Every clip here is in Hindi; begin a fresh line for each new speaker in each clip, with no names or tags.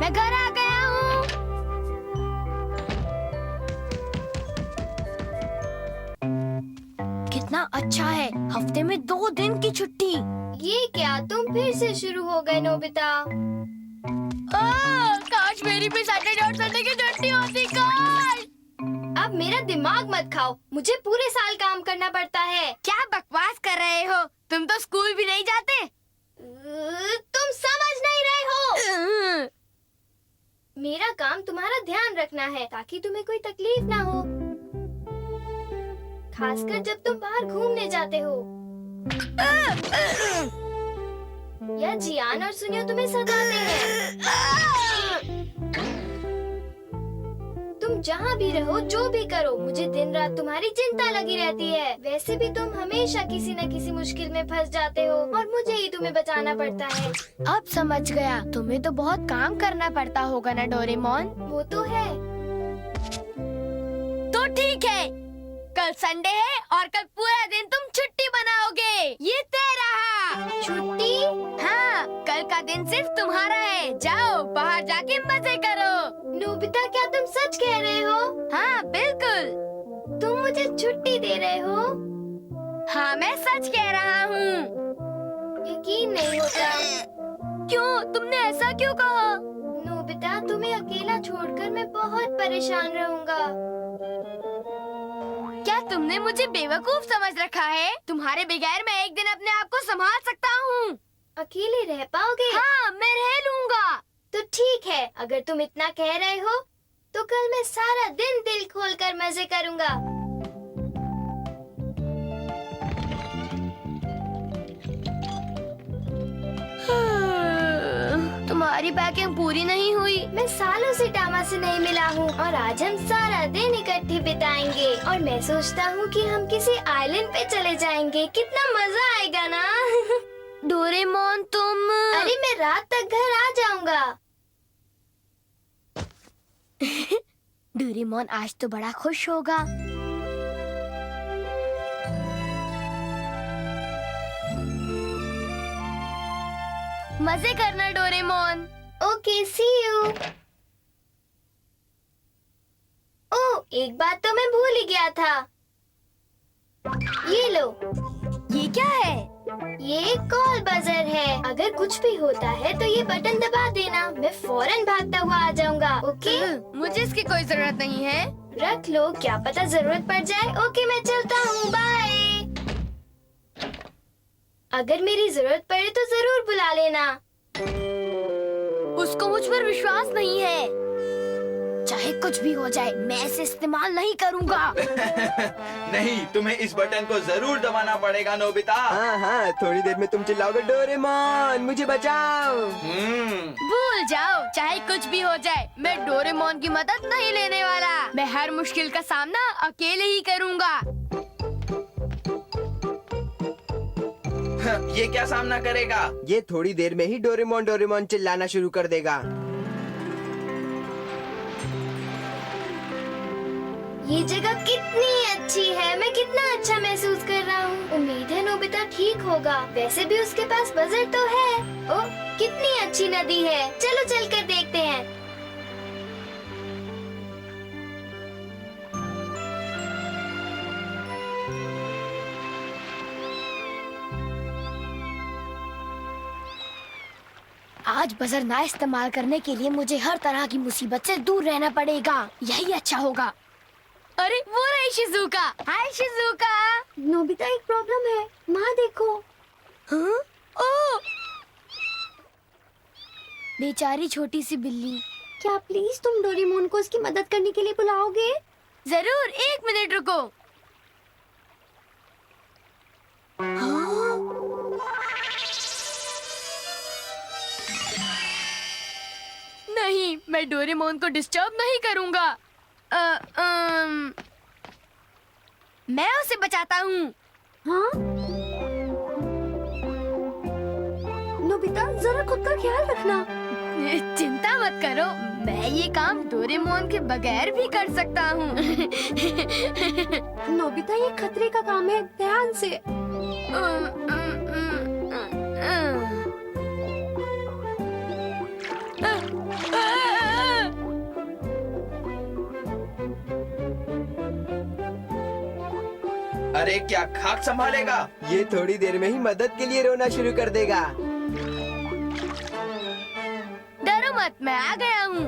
मैं घर आ गया हूँ। कितना अच्छा है, हफ्ते में 2 दिन की छुट्टी।
ये क्या, तुम फिर से शुरू हो गए नोबिता?
काश मेरी भी सैटरडे और संडे की छुट्टी होती, काश।
अब मेरा दिमाग मत खाओ, मुझे पूरे साल काम करना पड़ता है।
क्या बकवास कर रहे हो? तुम तो स्कूल भी नहीं जाते।
तुम समझ नहीं रहे हो। मेरा काम तुम्हारा ध्यान रखना है ताकि तुम्हें कोई तकलीफ ना हो, खासकर जब तुम बाहर घूमने जाते हो। या जियान और सुनियो तुम्हें सताते हैं। तुम जहाँ भी रहो, जो भी करो, मुझे दिन रात तुम्हारी चिंता लगी रहती है। वैसे भी तुम हमेशा किसी न किसी मुश्किल में फंस जाते हो और मुझे ही तुम्हें बचाना पड़ता है।
अब समझ गया, तुम्हें तो बहुत काम करना पड़ता होगा ना डोरेमोन।
वो तो है।
तो ठीक है, कल संडे है और कल पूरा दिन तुम छुट्टी बनाओगे। ये तय रहा।
छुट्टी?
हाँ, कल का दिन सिर्फ तुम्हारा है। जाओ बाहर जाके मजे करो।
नोबिता, क्या तुम सच कह रहे हो?
हाँ बिल्कुल।
तुम मुझे छुट्टी दे रहे हो?
हाँ, मैं सच कह रहा हूँ।
यकीन नहीं होता।
क्यों? तुमने ऐसा क्यों कहा?
नोबिता, तुम्हें अकेला छोड़कर मैं बहुत परेशान रहूंगा।
क्या तुमने मुझे बेवकूफ समझ रखा है? तुम्हारे बगैर मैं एक दिन अपने आप को संभाल सकता हूँ।
अकेले रह पाओगे?
हाँ, मैं रह लूँगा।
तो ठीक है, अगर तुम इतना कह रहे हो तो कल मैं सारा दिन दिल खोलकर मजे करूंगा।
तुम्हारी पैकिंग पूरी नहीं हुई।
मैं सालों से टामा से नहीं मिला हूँ और आज हम सारा दिन इकट्ठे बिताएंगे। और मैं सोचता हूँ कि हम किसी आइलैंड पे चले जाएंगे। कितना मजा आएगा ना।
डोरेमोन तुम।
अरे, मैं रात तक घर आ जाऊंगा।
डोरेमोन आज तो बड़ा खुश होगा। मजे करना Doraemon.
Okay, see you. Oh, एक बात तो मैं भूल ही गया था। ये लो।
ये क्या है?
ये कॉल बजर है। अगर कुछ भी होता है तो ये बटन दबा देना, मैं फौरन भागता हुआ आ जाऊंगा। ओके?
मुझे इसकी कोई जरूरत नहीं है।
रख लो, क्या पता जरूरत पड़ जाए। ओके, मैं चलता हूँ, बाय। अगर मेरी जरूरत पड़े तो जरूर बुला लेना।
उसको मुझ पर विश्वास नहीं है। चाहे कुछ भी हो जाए, मैं इसे इस्तेमाल नहीं करूँगा।
नहीं, तुम्हें इस बटन को जरूर दबाना पड़ेगा नोबिता।
हाँ हाँ, थोड़ी देर में तुम चिल्लाओगे डोरेमोन मुझे बचाओ।
भूल जाओ, चाहे कुछ भी हो जाए, मैं डोरेमोन की मदद नहीं लेने वाला। मैं हर मुश्किल का सामना अकेले ही करूँगा।
ये क्या सामना करेगा?
ये थोड़ी देर में ही डोरेमोन डोरेमोन चिल्लाना शुरू कर देगा।
ये जगह कितनी अच्छी है, मैं कितना अच्छा महसूस कर रहा हूँ। उम्मीद है नोबिता ठीक होगा। वैसे भी उसके पास बजर तो है। ओह, कितनी अच्छी नदी है। चलो चलकर देखते हैं।
आज बजर ना इस्तेमाल करने के लिए मुझे हर तरह की मुसीबत से दूर रहना पड़ेगा। यही अच्छा होगा। अरे वो रही शिजुका। Hi Shizuka.
नोबिता, एक प्रॉब्लम है। माँ देखो।
हाँ? ओह! बेचारी छोटी सी बिल्ली।
क्या प्लीज तुम डोरेमोन को उसकी मदद करने के लिए बुलाओगे?
जरूर, 1 मिनट रुको। नहीं, मैं डोरेमोन को डिस्टर्ब नहीं करूंगा। मैं उसे बचाता हूँ।
हाँ? नोबिता, जरा खुद का ख्याल रखना।
चिंता मत करो, मैं ये काम डोरेमोन के बगैर भी कर सकता हूँ।
नोबिता, ये खतरे का काम है, ध्यान से।
अरे क्या खाक संभालेगा?
ये थोड़ी देर में ही मदद के लिए रोना शुरू कर देगा।
डरो मत, मैं आ गया हूँ।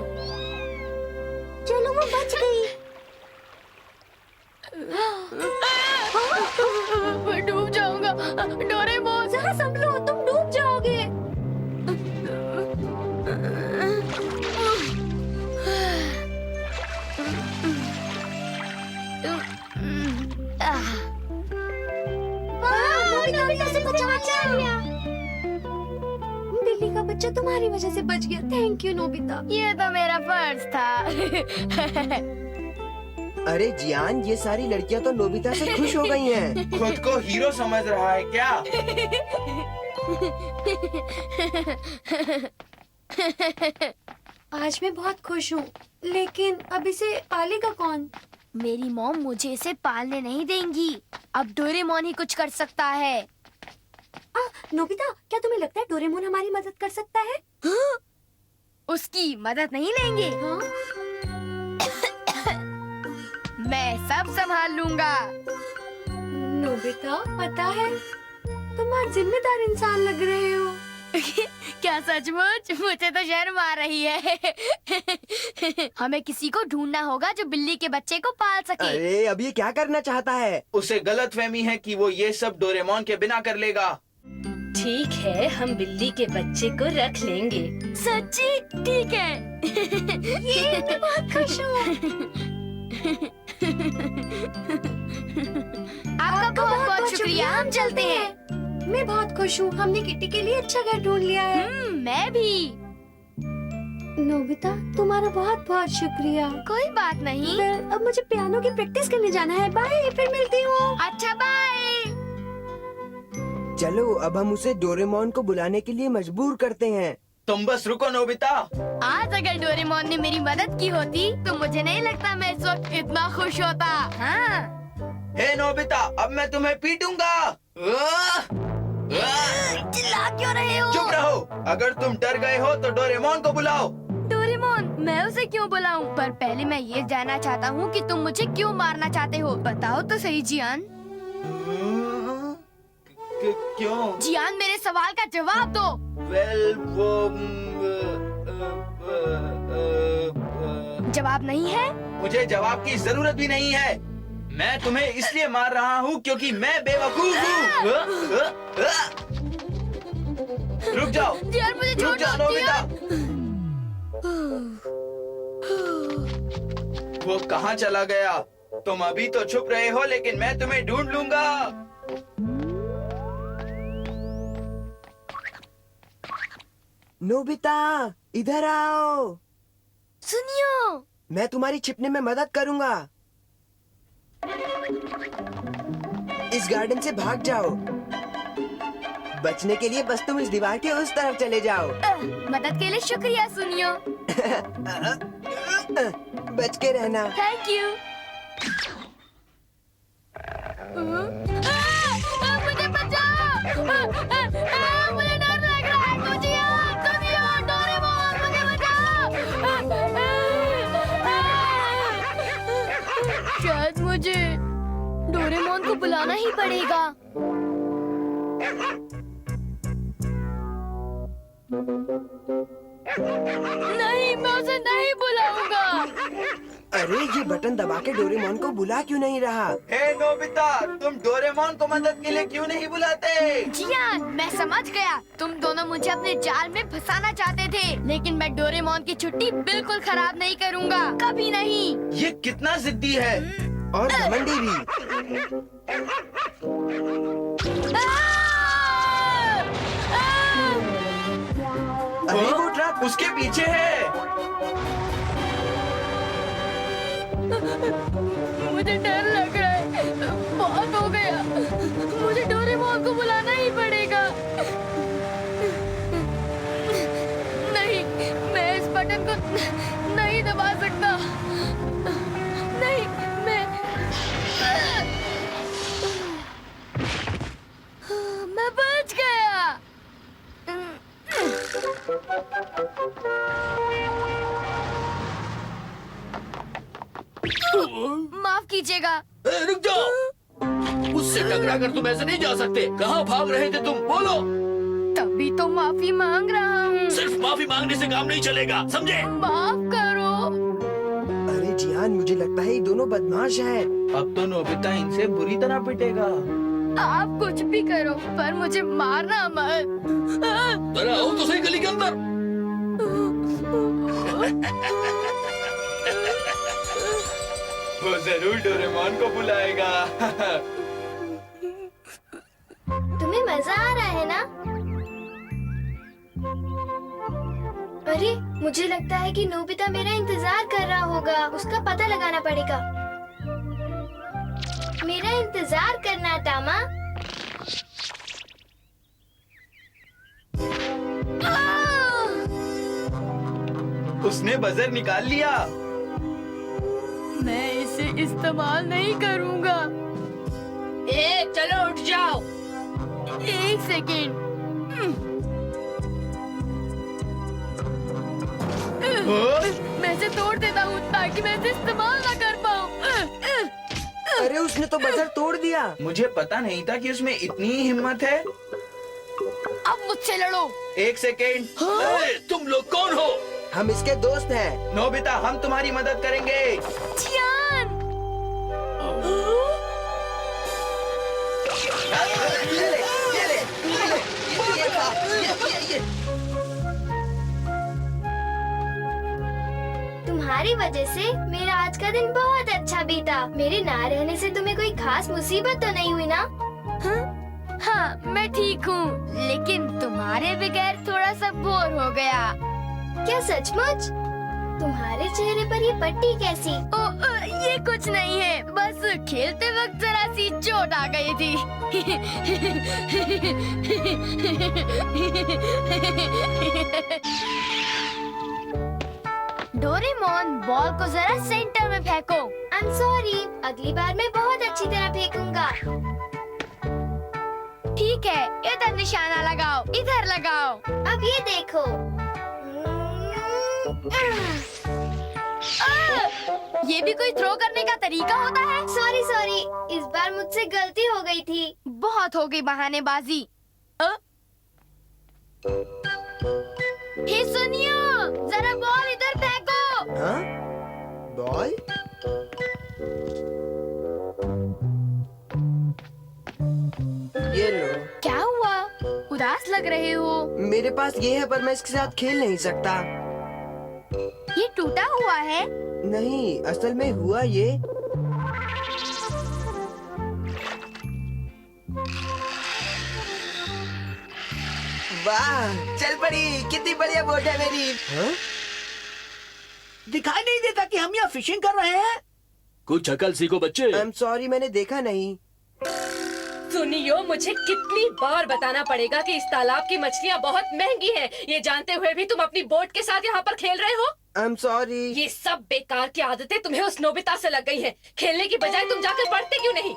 चलो, वो बच गई।
मैं डूब जाऊंगा। डोरेमोन,
जरा संभलो, तुम डूब जाओगे। नोबिता से बचा लिया। बिल्ली का बच्चा तुम्हारी वजह से बच गया। Thank you Nobita.
ये तो मेरा फर्ज था।
अरे जियान, ये सारी लड़कियां तो नोबिता से खुश हो गई हैं।
खुद को हीरो समझ रहा है क्या?
आज मैं बहुत खुश हूँ, लेकिन अब इसे पालेगा कौन?
मेरी मॉम मुझे इसे पालने नहीं देंगी। अब डोरेमोन ही कुछ कर सकता है।
नोबिता, क्या तुम्हें लगता है डोरेमोन हमारी मदद कर सकता है?
उसकी मदद नहीं लेंगे।
हाँ?
मैं सब संभाल लूंगा।
नोबिता, पता है तुम आज जिम्मेदार इंसान लग रहे हो।
क्या सचमुच? मुझे तो शर्म आ रही है। हमें किसी को ढूंढना होगा जो बिल्ली के बच्चे को पाल सके।
अरे अब ये क्या करना चाहता है?
उसे गलतफहमी है कि वो ये सब डोरेमोन के बिना कर लेगा।
ठीक है, हम बिल्ली के बच्चे को रख लेंगे।
सच्ची? ठीक है।
ये मैं बहुत खुश हूँ।
आपका बहुत बहुत शुक्रिया। हम चलते हैं।
मैं बहुत खुश हूँ, हमने किट्टी के लिए अच्छा घर ढूंढ लिया है।
मैं भी।
नोबिता, तुम्हारा बहुत बहुत शुक्रिया।
कोई बात नहीं।
अब मुझे पियानो की प्रैक्टिस करने जाना है। बाय, फिर मिलती हूँ।
अच्छा, बाय।
चलो अब हम उसे डोरेमोन को बुलाने के लिए मजबूर करते हैं।
तुम बस रुको नोबिता।
आज अगर डोरेमोन ने मेरी मदद की होती तो मुझे नहीं लगता मैं इस वक्त इतना खुश होता। हाँ।
हे नोबिता, अब मैं तुम्हें पीटूंगा।
चिल्ला क्यों रहे हो?
चुप रहो। अगर तुम डर गए हो तो डोरेमोन को बुलाओ।
डोरेमोन, मैं उसे क्यों बुलाऊं? पर पहले मैं ये जानना चाहता हूँ कि तुम मुझे क्यों मारना चाहते हो। बताओ तो सही जियान।
क्यों?
जियान, मेरे सवाल का जवाब दो।
वेल, वो
जवाब नहीं है?
मुझे जवाब की जरूरत भी नहीं है। मैं तुम्हें इसलिए मार रहा हूँ क्योंकि मैं बेवकूफ हूँ। रुक जाओ।
जियान, मुझे छोड़
रुक जाओ
दो।
नोबिता। वो कहाँ चला गया? तुम अभी तो छुप रहे हो, लेकिन मैं तुम्हें ढूंढ लूंगा।
नोबिता, इधर आओ।
सुनियो।
मैं तुम्हारी छिपने में मदद करूंगा। इस गार्डन से भाग जाओ। बचने के लिए बस तुम इस दीवार के उस तरफ चले जाओ।
मदद के लिए शुक्रिया सुनियो।
बच के रहना।
Thank you. मुझे बचाओ। मुझे डर लग रहा है। सुनियो, डोरेमोन, मुझे बचाओ। शायद मुझे डोरेमोन को बुलाना ही पड़ेगा। नहीं, मैं उसे नहीं बुलाऊंगा।
अरे ये बटन दबा के डोरेमोन को बुला क्यों नहीं रहा?
हे नोबिता, तुम डोरेमोन को मदद के लिए क्यों नहीं बुलाते?
जियान, मैं समझ गया। तुम दोनों मुझे अपने जाल में फंसाना चाहते थे, लेकिन मैं डोरेमोन की छुट्टी बिल्कुल खराब नहीं करूंगा। कभी नहीं।
ये कितना जिद्दी है।
और घमंडी भी। अरे वो ट्रक
उसके पीछे है।
मुझे डर लग रहा है। बहुत हो गया। मुझे डोरेमोन को बुलाना ही पड़ेगा। नहीं, मैं इस बटन को नहीं दबा सकता। नहीं, मैं बच गया। माफ कीजिएगा।
रुक जाओ।
उससे टकरा कर तुम ऐसे नहीं जा सकते। कहाँ भाग रहे थे तुम, बोलो।
तभी तो माफी मांग रहा हूँ।
सिर्फ माफी मांगने से काम नहीं चलेगा, समझे?
माफ करो।
अरे जियान, मुझे लगता है ये दोनों बदमाश हैं।
अब तो नोबिता इनसे बुरी तरह पिटेगा।
आप कुछ भी करो पर मुझे मारना मत।
जरा आओ तो सही गली के अंदर।
वो जरूर डोरेमोन को बुलाएगा।
तुम्हें मजा आ रहा है ना? अरे मुझे लगता है कि नोबिता मेरा इंतजार कर रहा होगा। उसका पता लगाना पड़ेगा। मेरा इंतजार करना टामा।
उसने बजर निकाल लिया।
मैं इसे इस्तेमाल नहीं करूँगा।
चलो उठ जाओ।
एक सेकेंड। मैं इसे तोड़ देता हूँ ताकि मैं इसे इस्तेमाल ना कर पाऊँ।
अरे उसने तो बजर तोड़ दिया।
मुझे पता नहीं था कि उसमें इतनी हिम्मत है।
अब मुझसे लड़ो।
एक सेकेंड।
तुम लोग कौन हो?
हम इसके दोस्त हैं।
नोबिता, हम तुम्हारी मदद करेंगे।
जियान।
ये ले, ये ले, ये ले, ये खा, ये।
तुम्हारी वजह से मेरा आज का दिन बहुत अच्छा बीता। मेरे ना रहने से तुम्हें कोई खास मुसीबत तो नहीं हुई ना?
हाँ, मैं ठीक हूँ, लेकिन तुम्हारे बगैर थोड़ा सा बोर हो गया।
क्या सचमुच? तुम्हारे चेहरे पर ये पट्टी कैसी?
ये कुछ नहीं है, बस खेलते वक्त जरा सी चोट आ गई थी। डोरेमोन, बॉल को जरा सेंटर में फेंको।
I'm sorry, अगली बार मैं बहुत अच्छी तरह फेंकूंगा।
ठीक है, इधर निशाना लगाओ, इधर लगाओ।
अब ये देखो।
ये भी कोई थ्रो करने का तरीका होता है?
सॉरी, इस बार मुझसे गलती हो गई थी।
बहुत हो गई बहानेबाजी। हे सुनियो, जरा बॉल इधर फेंको।
हाँ? बॉल? ये लो।
क्या हुआ? उदास लग रहे हो।
मेरे पास ये है पर मैं इसके साथ खेल नहीं सकता।
ये टूटा हुआ है।
नहीं, असल में हुआ ये। वाह, चल पड़ी। कितनी बढ़िया बोट है मेरी। हाँ?
दिखाई नहीं देता कि हम यहाँ फिशिंग कर रहे हैं?
कुछ अकल सीखो बच्चे।
I'm sorry, मैंने देखा नहीं।
सुनियो, मुझे कितनी बार बताना पड़ेगा कि इस तालाब की मछलियाँ बहुत महंगी हैं। ये जानते हुए भी तुम अपनी बोट के साथ यहाँ पर खेल रहे हो।
I'm sorry।
ये सब बेकार की आदतें तुम्हें उस नोबिता से लग गई हैं। खेलने की बजाय तुम जाकर पढ़ते क्यों नहीं?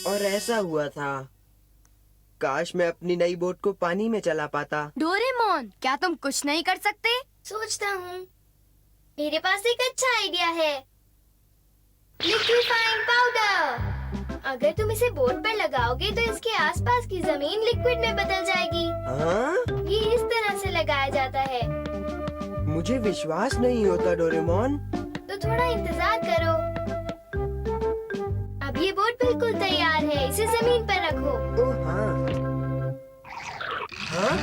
और ऐसा हुआ था। काश मैं अपनी नई बोट को पानी में चला पाता।
डोरेमोन, क्या तुम कुछ नहीं कर सकते?
सोचता हूँ। मेरे पास एक अच्छा आइडिया है। लिक्विफाइंग पाउडर। अगर तुम इसे बोट पर लगाओगे तो इसके आसपास की जमीन लिक्विड में बदल जाएगी।
हाँ?
ये इस तरह से लगाया जाता है।
मुझे विश्वास नहीं होता डोरेमोन।
तो थोड़ा इंतजार करो। अब ये बोट बिल्कुल तैयार है। इसे जमीन पर रखो।
ओह हाँ। हाँ?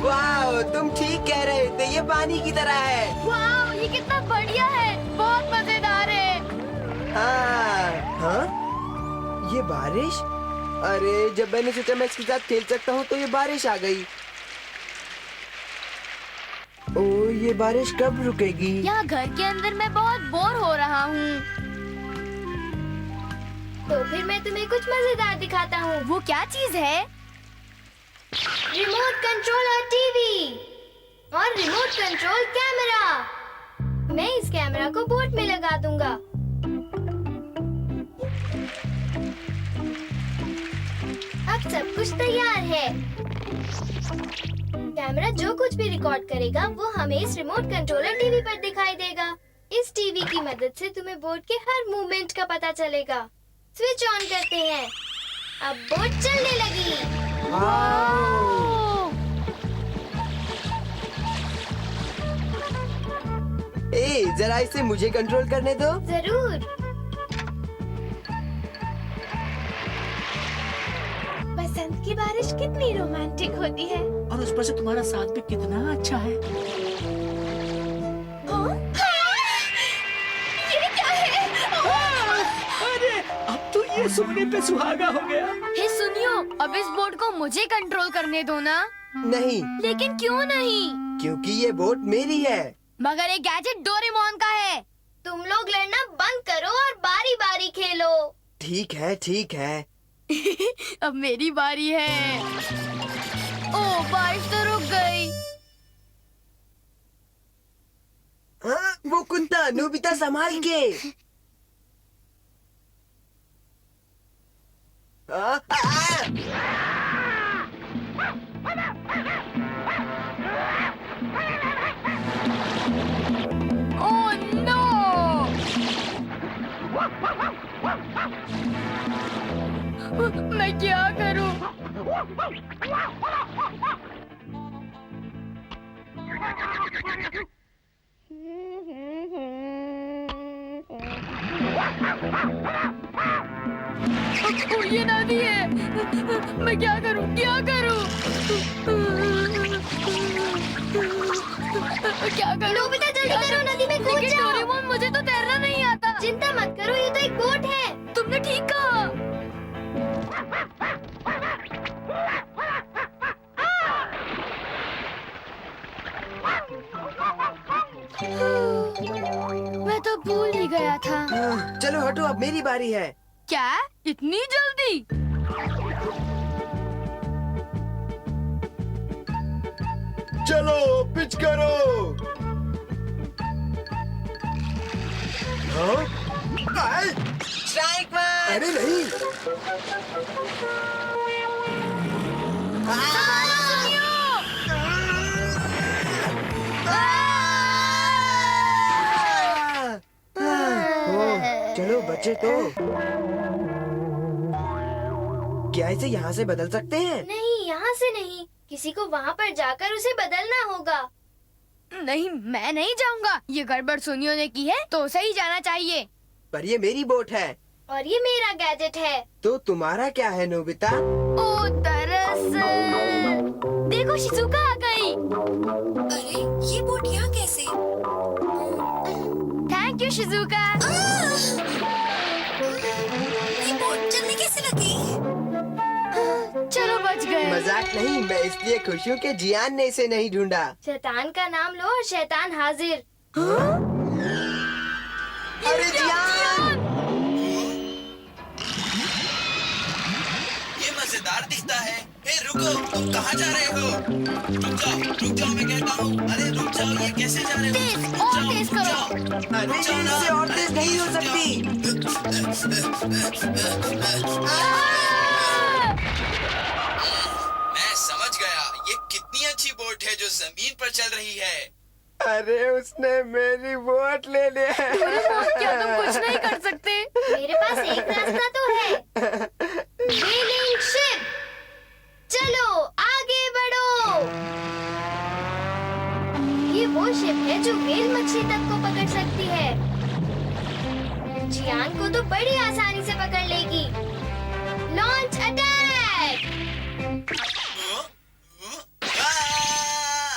वाह, तुम ठीक कह रहे थे। ये पानी की तरह है।
वाह, ये कितना बढ़िया है। बहुत मजेदार है।
हाँ? हाँ? ये बारिश? अरे, जब मैंने सोचा मैं इसके साथ खेल सकता हूँ तो ये बारिश आ गई। ओह, ये बारिश कब रुकेगी?
यहाँ घर के अंदर मैं बहुत बोर हो रहा हूँ।
तो फिर मैं तुम्हें कुछ मजेदार दिखाता हूँ।
वो क्या चीज है?
रिमोट कंट्रोलर टीवी और रिमोट कंट्रोल कैमरा। मैं इस कैमरा को बोट में लगा दूंगा। अब सब कुछ तैयार है। कैमरा जो कुछ भी रिकॉर्ड करेगा वो हमें इस रिमोट कंट्रोलर टीवी पर दिखाई देगा। इस टीवी की मदद से तुम्हें बोट के हर मूवमेंट का पता चलेगा। स्विच ऑन करते हैं। अब बोट चलने लगी।
ए, जरा इसे मुझे कंट्रोल करने दो।
जरूर। बसंत की बारिश कितनी रोमांटिक होती है।
और उस पर से तुम्हारा साथ भी कितना अच्छा है।
ये क्या है?
अरे अब तो ये सोने पे सुहागा हो गया।
हे सुनियो, अब इस बोट को मुझे कंट्रोल करने दो ना।
नहीं,
लेकिन क्यों नहीं?
क्योंकि ये बोट मेरी है।
मगर ये गैजेट डोरेमोन का है।
तुम लोग लड़ना बंद करो और बारी बारी खेलो।
ठीक है, ठीक है।
अब मेरी बारी है। ओ, बारिश तो रुक गई।
हाँ, वो कुंता, नोबिता संभाल के।
Oh no! मैं क्या करूं? ओ, ये नदी है। मैं क्या करूं? क्या करूं? क्या करूं?
नोबिता जल्दी करो, नदी में कूद
लेकिन
जाओ।
डोरेमोन, मुझे तो तैरना नहीं आता।
चिंता मत करो, ये तो एक बोट है।
तुमने ठीक कहा। मैं तो भूल ही गया था।
चलो हटो, अब मेरी बारी है।
क्या? इतनी जल्दी?
चलो पिच करो। हाँ?
Strike one.
अरे नहीं। चलो बच्चे, तो क्या इसे यहाँ से बदल सकते हैं?
नहीं, यहाँ से नहीं। किसी को वहाँ पर जाकर उसे बदलना होगा।
नहीं, मैं नहीं जाऊंगा। ये गड़बड़ सुनियो ने की है, तो उसे ही जाना चाहिए।
पर ये मेरी बोट है।
और ये मेरा गैजेट है।
तो तुम्हारा क्या है नोबिता?
ओ, दरअसल देखो, शिजुका आ गई।
अरे ये बोट यहाँ कैसे?
Thank you Shizuka.
ये बोट चलने कैसे लगी?
चलो, बच गए।
मजाक नहीं, मैं इसलिए खुश हूँ कि जियान ने इसे नहीं ढूंढा।
शैतान का नाम लो और शैतान हाजिर।
अरे जियान!
ये मजेदार दिखता है। हे रुको, तुम कहाँ जा रहे हो? रुक जाओ, मैं कहता हूँ। अरे रुक जाओ, ये कैसे जा रहे हो?
तेज,
रुक
और
जाओ,
तेज
रुक
करो।
जाओ।
अरे
रुक जाओ ना।
इससे और तेज नहीं हो सकती।
मैं समझ गया, ये कितनी अच्छी बोट है जो जमीन पर चल रही है।
अरे उसने मेरी बोट ले लिया।
क्या तुम कुछ नहीं कर सकते?
मेरे पास एक रास्ता तो है। व्हेलिंग शिप, चलो आगे बढ़ो। ये वो शिप है जो व्हेल मछली तक को पकड़ सकती है। जियान को तो बड़ी आसानी से पकड़ लेगी। Launch attack!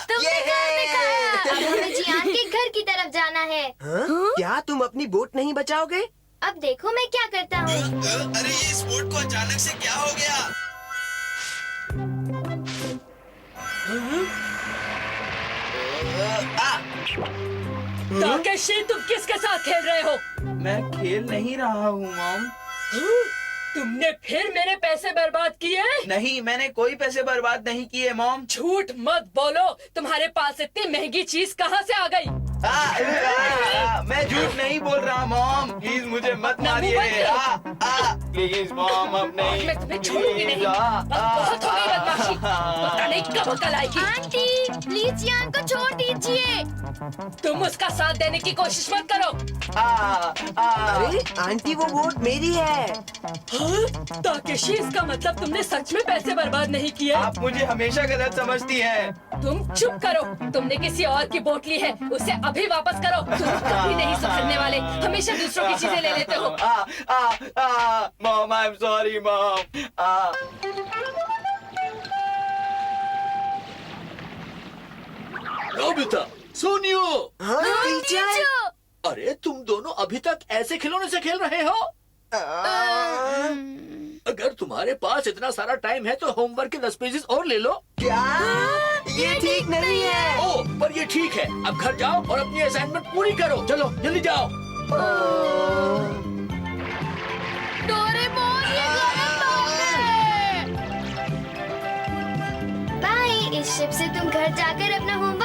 तुमने क्या दिखाया?
अब हमें जियान के घर की तरफ जाना है।
हाँ? क्या तुम अपनी बोट नहीं बचाओगे?
अब देखो मैं क्या करता हूँ।
अरे ये इस बोट को अचानक से क्या हो गया?
ताकेशी, तुम किसके साथ खेल रहे हो?
मैं खेल नहीं रहा हूँ मॉम।
तुमने फिर मेरे पैसे बर्बाद किए?
नहीं, मैंने कोई पैसे बर्बाद नहीं किए मॉम।
झूठ मत बोलो। तुम्हारे पास इतनी महंगी चीज कहाँ से आ गई?
मैं झूठ नहीं बोल रहा मॉम। प्लीज मुझे मत
अपना मुंह
मारिए।
बंद करो।
प्लीज मॉम, अब नहीं।
मैं तुम्हें छोड़ूंगी नहीं। अब बहुत हो गई बदमाशी। पता नहीं कब अकल आएगी।
आंटी प्लीज यान को छोड़ दीजिए।
तुम उसका साथ देने की कोशिश मत करो।
अरे आंटी वो वोट मेरी है।
हाँ? ताकेशी, इसका मतलब तुमने सच में पैसे बर्बाद नहीं किए।
आप मुझे हमेशा गलत समझती हैं।
तुम चुप करो। तुमने किसी और की वोट ली है, उसे अभी वापस करो। तुम कभी नहीं सुधरने वाले, हमेशा दूसरों की चीजें ले लेते हो।
Mom, I am sorry mom.
Nobita, सुनियो।
हाँ टीचर।
अरे तुम दोनों अभी तक ऐसे खिलौने से खेल रहे हो? अगर तुम्हारे पास इतना सारा टाइम है तो होमवर्क के 10 पेजेस और ले लो।
क्या? ये ठीक नहीं है।
ओ, पर ये ठीक है। अब घर जाओ और अपनी असाइनमेंट पूरी करो। चलो जल्दी जाओ।
डोरेमोन ये गलत बात है।
बाय। इस शिप से तुम घर जाकर अपना होमवर्क